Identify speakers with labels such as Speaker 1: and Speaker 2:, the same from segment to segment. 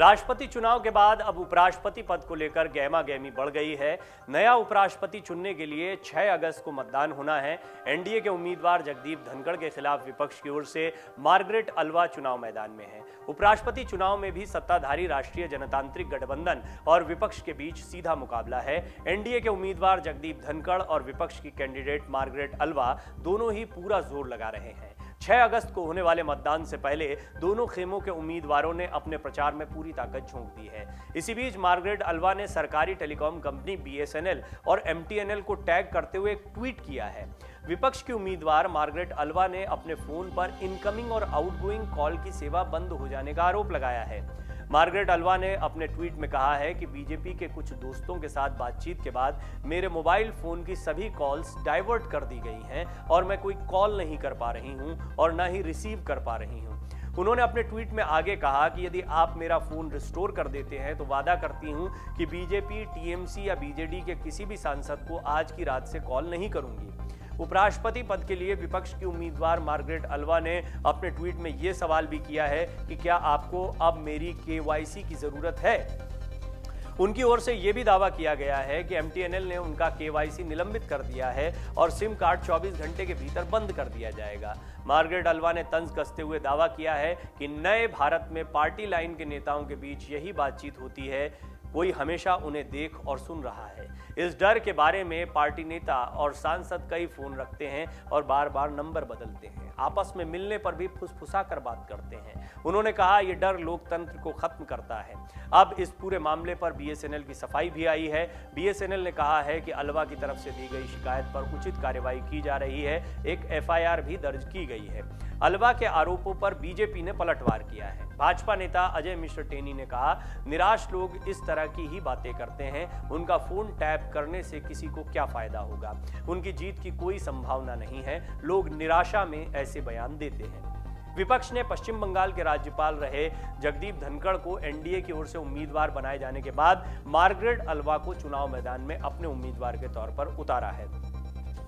Speaker 1: राष्ट्रपति चुनाव के बाद अब उपराष्ट्रपति पद को लेकर गहमा-गहमी बढ़ गई है। नया उपराष्ट्रपति चुनने के लिए 6 अगस्त को मतदान होना है। एनडीए के उम्मीदवार जगदीप धनखड़ के खिलाफ विपक्ष की ओर से मार्गरेट अल्वा चुनाव मैदान में है। उपराष्ट्रपति चुनाव में भी सत्ताधारी राष्ट्रीय जनतांत्रिक गठबंधन और विपक्ष के बीच सीधा मुकाबला है। एनडीए के उम्मीदवार जगदीप धनखड़ और विपक्ष की कैंडिडेट मार्गरेट अल्वा दोनों ही पूरा जोर लगा रहे हैं। 6 अगस्त को होने वाले मतदान से पहले दोनों खेमों के उम्मीदवारों ने अपने प्रचार में पूरी ताकत झोंक दी है। इसी बीच मार्गरेट अल्वा ने सरकारी टेलीकॉम कंपनी बीएसएनएल और एमटीएनएल को टैग करते हुए एक ट्वीट किया है। विपक्ष की उम्मीदवार मार्गरेट अल्वा ने अपने फोन पर इनकमिंग और आउटगोइंग कॉल की सेवा बंद हो जाने का आरोप लगाया है। मार्गरेट अल्वा ने अपने ट्वीट में कहा है कि बीजेपी के कुछ दोस्तों के साथ बातचीत के बाद मेरे मोबाइल फोन की सभी कॉल्स डाइवर्ट कर दी गई हैं और मैं कोई कॉल नहीं कर पा रही हूं और ना ही रिसीव कर पा रही हूं। उन्होंने अपने ट्वीट में आगे कहा कि यदि आप मेरा फोन रिस्टोर कर देते हैं तो वादा करती हूं कि बीजेपी, टीएमसी या बीजेडी के किसी भी सांसद को आज की रात से कॉल नहीं करूंगी। उपराष्ट्रपति पद के लिए विपक्ष की उम्मीदवार मार्गरेट अल्वा ने अपने ट्वीट में यह सवाल भी किया है कि क्या आपको अब मेरी केवाईसी की जरूरत है। उनकी ओर से यह भी दावा किया गया है कि एमटीएनएल ने उनका केवाईसी निलंबित कर दिया है और सिम कार्ड 24 घंटे के भीतर बंद कर दिया जाएगा। मार्गरेट अल्वा ने तंज कसते हुए दावा किया है कि नए भारत में पार्टी लाइन के नेताओं के बीच यही बातचीत होती है, कोई हमेशा उन्हें देख और सुन रहा है। इस डर के बारे में पार्टी नेता और सांसद कई फोन रखते हैं और बार बार नंबर बदलते हैं, आपस में मिलने पर भी फुसफुसा कर बात करते हैं। उन्होंने कहा यह डर लोकतंत्र को खत्म करता है। अब इस पूरे मामले पर बीएसएनएल की सफाई भी आई है। बीएसएनएल ने कहा है कि अल्वा की तरफ से दी गई शिकायत पर उचित कार्रवाई की जा रही है। एक एफआईआर भी दर्ज की गई है। अल्वा के आरोपों पर बीजेपी ने पलटवार किया है। भाजपा नेता अजय मिश्र टेनी ने कहा, निराश लोग इस तरह की ही बातें करते हैं, उनका फोन टैप करने से किसी को क्या फायदा होगा, उनकी जीत की कोई संभावना नहीं है, लोग निराशा में ऐसे बयान देते हैं। विपक्ष ने पश्चिम बंगाल के राज्यपाल रहे जगदीप धनखड़ को एनडीए की ओर से उम्मीदवार बनाए जाने के बाद मार्गरेट अल्वा को चुनाव मैदान में अपने उम्मीदवार के तौर पर उतारा है।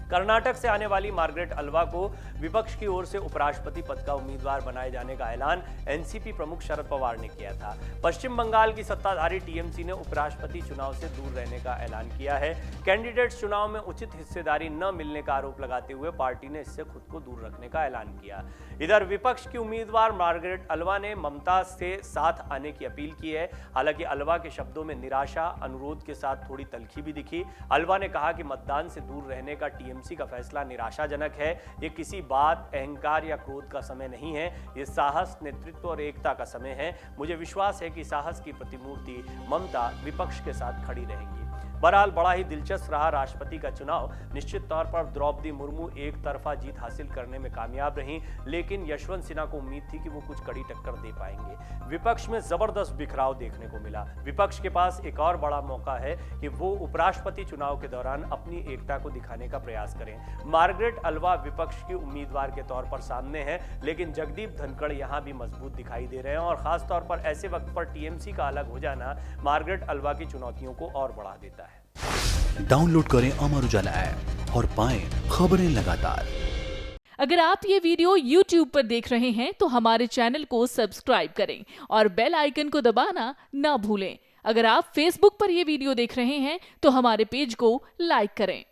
Speaker 1: कर्नाटक से आने वाली मार्गरेट अल्वा को विपक्ष की ओर से उपराष्ट्रपति पद का उम्मीदवार बनाए जाने का ऐलान एनसीपी प्रमुख शरद पवार ने किया था। पश्चिम बंगाल की सत्ताधारी टीएमसी ने उपराष्ट्रपति चुनाव से दूर रहने का ऐलान किया है। कैंडिडेट्स चुनाव में उचित हिस्सेदारी न मिलने का आरोप लगाते हुए पार्टी ने इससे खुद को दूर रखने का ऐलान किया। इधर विपक्ष की उम्मीदवार मार्गरेट अल्वा ने ममता से साथ आने की अपील की है। हालांकि अल्वा के शब्दों में निराशा, अनुरोध के साथ थोड़ी तल्खी भी दिखी। अल्वा ने कहा कि मतदान से दूर रहने का टीएमसी का फैसला निराशाजनक है। ये किसी बात, अहंकार या क्रोध का समय नहीं है, ये साहस, नेतृत्व और एकता का समय है। मुझे विश्वास है कि साहस की प्रतिमूर्ति ममता विपक्ष के साथ खड़ी रहेंगी। बहरहाल बड़ा ही दिलचस्प रहा राष्ट्रपति का चुनाव। निश्चित तौर पर द्रौपदी मुर्मू एक तरफा जीत हासिल करने में कामयाब रहीं, लेकिन यशवंत सिन्हा को उम्मीद थी कि वो कुछ कड़ी टक्कर दे पाएंगे। विपक्ष में जबरदस्त बिखराव देखने को मिला। विपक्ष के पास एक और बड़ा मौका है कि वो उपराष्ट्रपति चुनाव के दौरान अपनी एकता को दिखाने का प्रयास करें। मार्गरेट अल्वा विपक्ष की उम्मीदवार के तौर पर सामने है, लेकिन जगदीप धनखड़ यहां भी मजबूत दिखाई दे रहे हैं और खासतौर पर ऐसे वक्त पर टीएमसी का अलग हो जाना मार्गरेट अल्वा की चुनौतियों को और बढ़ा देता है।
Speaker 2: डाउनलोड करें अमर उजाला ऐप और पाएं खबरें लगातार।
Speaker 3: अगर आप ये वीडियो YouTube पर देख रहे हैं तो हमारे चैनल को सब्सक्राइब करें और बेल आइकन को दबाना ना भूलें। अगर आप Facebook पर ये वीडियो देख रहे हैं तो हमारे पेज को लाइक करें।